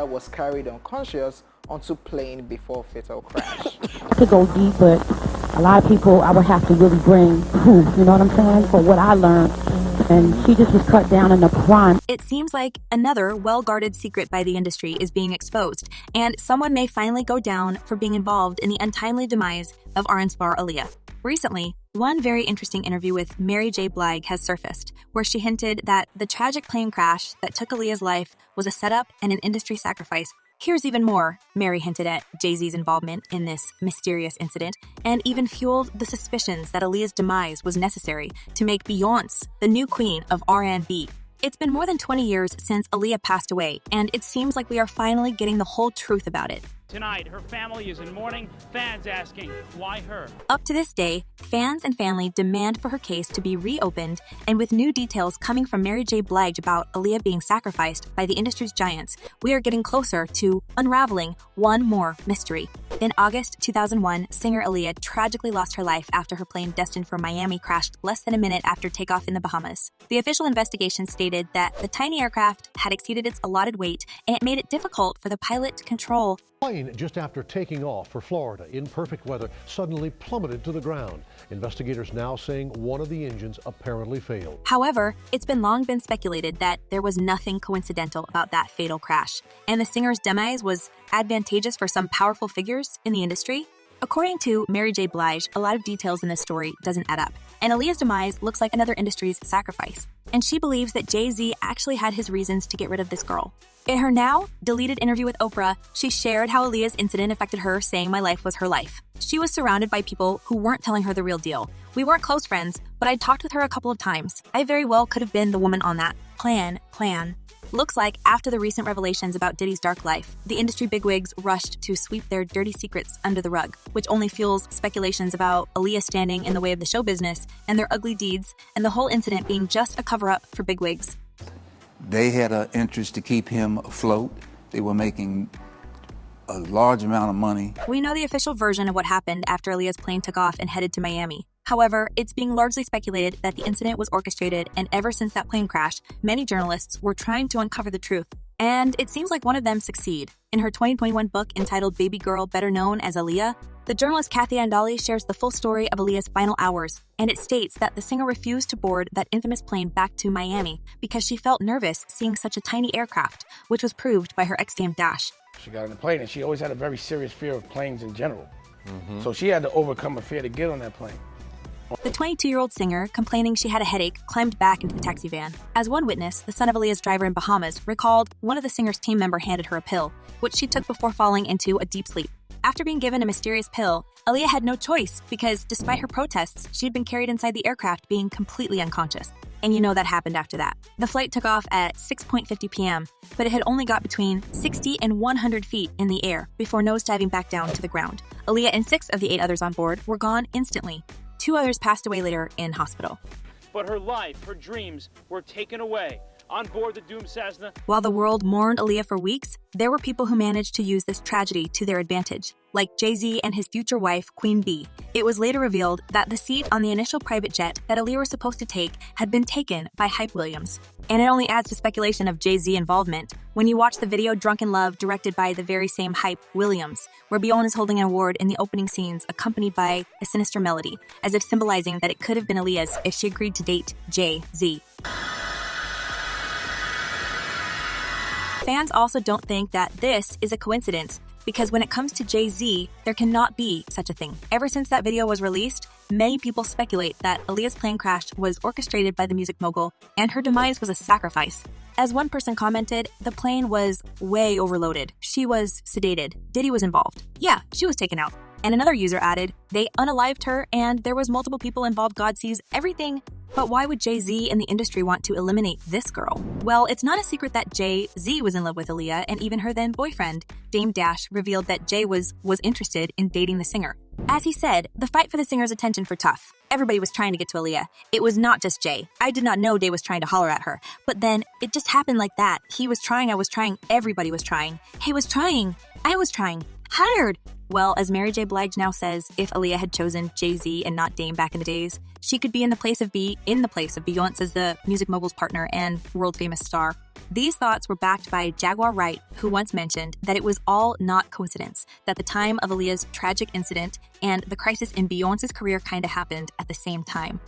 Aaliyah was carried unconscious onto plane before fatal crash. To go deep, but a lot of people I would have to really bring proof, you know what I'm saying, for what I learned. And she just was cut down in the prime. It seems like another well-guarded secret by the industry is being exposed, and someone may finally go down for being involved in the untimely demise of R&B star Aaliyah. Recently, one very interesting interview with Mary J. Blige has surfaced, where she hinted that the tragic plane crash that took Aaliyah's life was a setup and an industry sacrifice. Here's even more. Mary hinted at Jay-Z's involvement in this mysterious incident and even fueled the suspicions that Aaliyah's demise was necessary to make Beyonce the new queen of R&B. It's been more than 20 years since Aaliyah passed away, and it seems like we are finally getting the whole truth about it. Tonight, her family is in mourning, fans asking, why her? Up to this day, fans and family demand for her case to be reopened, and with new details coming from Mary J. Blige about Aaliyah being sacrificed by the industry's giants, we are getting closer to unraveling one more mystery. In August 2001, singer Aaliyah tragically lost her life after her plane destined for Miami crashed less than a minute after takeoff in the Bahamas. The official investigation stated that the tiny aircraft had exceeded its allotted weight, and it made it difficult for the pilot to control. Plane, just after taking off for Florida in perfect weather, suddenly plummeted to the ground. Investigators now saying one of the engines apparently failed. However, it's long been speculated that there was nothing coincidental about that fatal crash, and the singer's demise was advantageous for some powerful figures in the industry. According to Mary J. Blige, a lot of details in this story doesn't add up, and Aaliyah's demise looks like another industry's sacrifice. And she believes that Jay-Z actually had his reasons to get rid of this girl. In her now deleted interview with Oprah, she shared how Aaliyah's incident affected her, saying, "My life was her life." She was surrounded by people who weren't telling her the real deal. We weren't close friends, but I talked with her a couple of times. I very well could have been the woman on that plan. Looks like after the recent revelations about Diddy's dark life, the industry bigwigs rushed to sweep their dirty secrets under the rug, which only fuels speculations about Aaliyah standing in the way of the show business and their ugly deeds, and the whole incident being just a cover-up for bigwigs. They had an interest to keep him afloat. They were making a large amount of money. We know the official version of what happened after Aaliyah's plane took off and headed to Miami. However, it's being largely speculated that the incident was orchestrated, and ever since that plane crash, many journalists were trying to uncover the truth. And it seems like one of them succeed. In her 2021 book entitled Baby Girl, better known as Aaliyah, the journalist Kathy Andali shares the full story of Aaliyah's final hours, and it states that the singer refused to board that infamous plane back to Miami because she felt nervous seeing such a tiny aircraft, which was proved by her X-Games dash. She got on the plane, and she always had a very serious fear of planes in general. So she had to overcome a fear to get on that plane. The 22-year-old singer, complaining she had a headache, climbed back into the taxi van. As one witness, the son of Aaliyah's driver in Bahamas, recalled one of the singer's team member handed her a pill, which she took before falling into a deep sleep. After being given a mysterious pill, Aaliyah had no choice because, despite her protests, she had been carried inside the aircraft being completely unconscious. And you know that happened after that. The flight took off at 6:50 p.m., but it had only got between 60 and 100 feet in the air before nosediving back down to the ground. Aaliyah and 6 of the 8 others on board were gone instantly. 2 others passed away later in hospital. But her life, her dreams were taken away. On board the doomed Cessna. While the world mourned Aaliyah for weeks, there were people who managed to use this tragedy to their advantage, like Jay-Z and his future wife, Queen Bee. It was later revealed that the seat on the initial private jet that Aaliyah was supposed to take had been taken by Hype Williams. And it only adds to speculation of Jay-Z involvement when you watch the video Drunken Love, directed by the very same Hype Williams, where Beyonce is holding an award in the opening scenes accompanied by a sinister melody, as if symbolizing that it could have been Aaliyah's if she agreed to date Jay-Z. Fans also don't think that this is a coincidence, because when it comes to Jay-Z, there cannot be such a thing. Ever since that video was released, many people speculate that Aaliyah's plane crash was orchestrated by the music mogul, and her demise was a sacrifice. As one person commented, the plane was way overloaded. She was sedated. Diddy was involved. Yeah, she was taken out. And another user added, they unalived her and there was multiple people involved. God sees everything. But why would Jay-Z and the industry want to eliminate this girl? Well, it's not a secret that Jay-Z was in love with Aaliyah, and even her then boyfriend, Dame Dash, revealed that Jay was interested in dating the singer. As he said, the fight for the singer's attention for tough. Everybody was trying to get to Aaliyah. It was not just Jay. I did not know Day was trying to holler at her. But then, it just happened like that. He was trying, I was trying, everybody was trying. He was trying, I was trying. Hired! Well, as Mary J. Blige now says, if Aaliyah had chosen Jay-Z and not Dame back in the days, she could be in the place of Beyonce as the music mogul's partner and world-famous star. These thoughts were backed by Jaguar Wright, who once mentioned that it was all not coincidence, that the time of Aaliyah's tragic incident and the crisis in Beyonce's career kinda happened at the same time.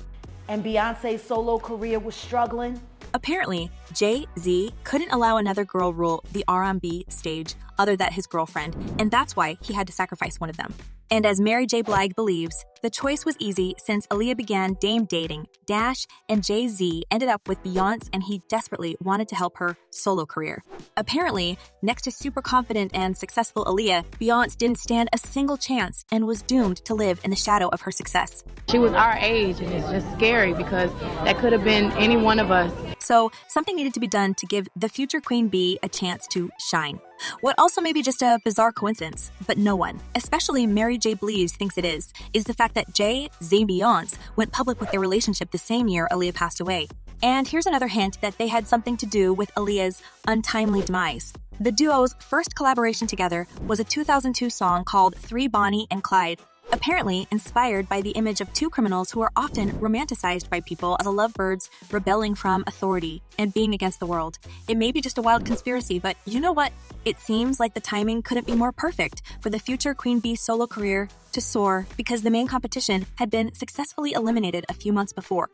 And Beyonce's solo career was struggling? Apparently, Jay-Z couldn't allow another girl rule the R&B stage other than his girlfriend, and that's why he had to sacrifice one of them. And as Mary J. Blige believes, the choice was easy since Aaliyah began Dame dating Dash, and Jay-Z ended up with Beyonce, and he desperately wanted to help her solo career. Apparently, next to super confident and successful Aaliyah, Beyonce didn't stand a single chance and was doomed to live in the shadow of her success. She was our age, and it's just scary because that could have been any one of us. So something needed to be done to give the future Queen Bee a chance to shine. What also may be just a bizarre coincidence, but no one, especially Mary J. Blige, thinks it is the fact that Jay-Z and Beyonce went public with their relationship the same year Aaliyah passed away. And here's another hint that they had something to do with Aaliyah's untimely demise. The duo's first collaboration together was a 2002 song called 3 Bonnie and Clyde, apparently inspired by the image of two criminals who are often romanticized by people as lovebirds rebelling from authority and being against the world. It may be just a wild conspiracy, but you know what? It seems like the timing couldn't be more perfect for the future Queen Bee's solo career to soar because the main competition had been successfully eliminated a few months before.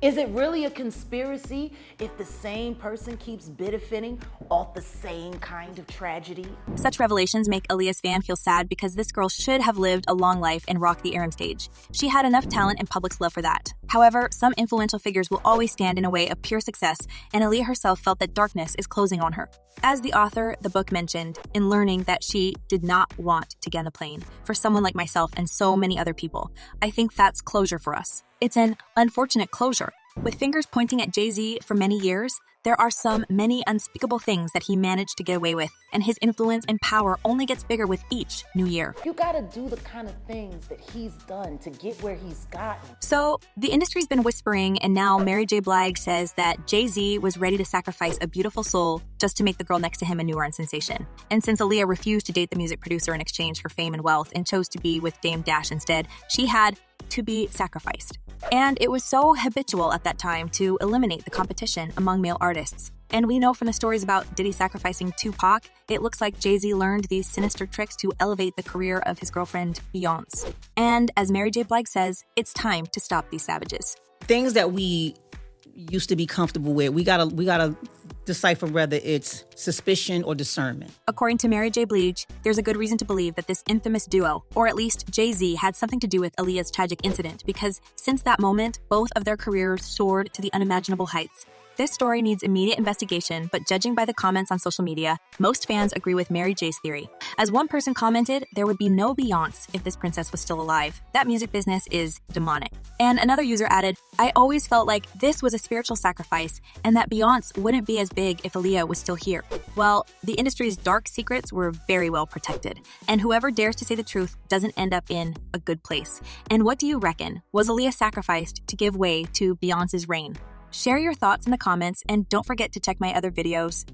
Is it really a conspiracy if the same person keeps benefiting off the same kind of tragedy? Such revelations make Aaliyah's fan feel sad because this girl should have lived a long life and rocked the Aram stage. She had enough talent and public's love for that. However, some influential figures will always stand in a way of pure success, and Aaliyah herself felt that darkness is closing on her. As the author, the book mentioned, in learning that she did not want to get on the plane for someone like myself and so many other people, I think that's closure for us. It's an unfortunate closure. With fingers pointing at Jay-Z for many years, there are many unspeakable things that he managed to get away with, and his influence and power only gets bigger with each new year. You gotta do the kind of things that he's done to get where he's gotten. So, the industry's been whispering, and now Mary J. Blige says that Jay-Z was ready to sacrifice a beautiful soul just to make the girl next to him a newborn sensation. And since Aaliyah refused to date the music producer in exchange for fame and wealth and chose to be with Dame Dash instead, she had to be sacrificed. And it was so habitual at that time to eliminate the competition among male artists. And we know from the stories about Diddy sacrificing Tupac, it looks like Jay-Z learned these sinister tricks to elevate the career of his girlfriend, Beyonce. And as Mary J. Blige says, it's time to stop these savages. Things that we used to be comfortable with, we gotta decipher whether it's suspicion or discernment. According to Mary J. Blige, there's a good reason to believe that this infamous duo, or at least Jay-Z, had something to do with Aaliyah's tragic incident because since that moment, both of their careers soared to the unimaginable heights. This story needs immediate investigation, but judging by the comments on social media, most fans agree with Mary J's theory. As one person commented, there would be no Beyonce if this princess was still alive. That music business is demonic. And another user added, I always felt like this was a spiritual sacrifice and that Beyonce wouldn't be as big if Aaliyah was still here. Well, the industry's dark secrets were very well protected, and whoever dares to say the truth doesn't end up in a good place. And what do you reckon? Was Aaliyah sacrificed to give way to Beyonce's reign? Share your thoughts in the comments and don't forget to check my other videos.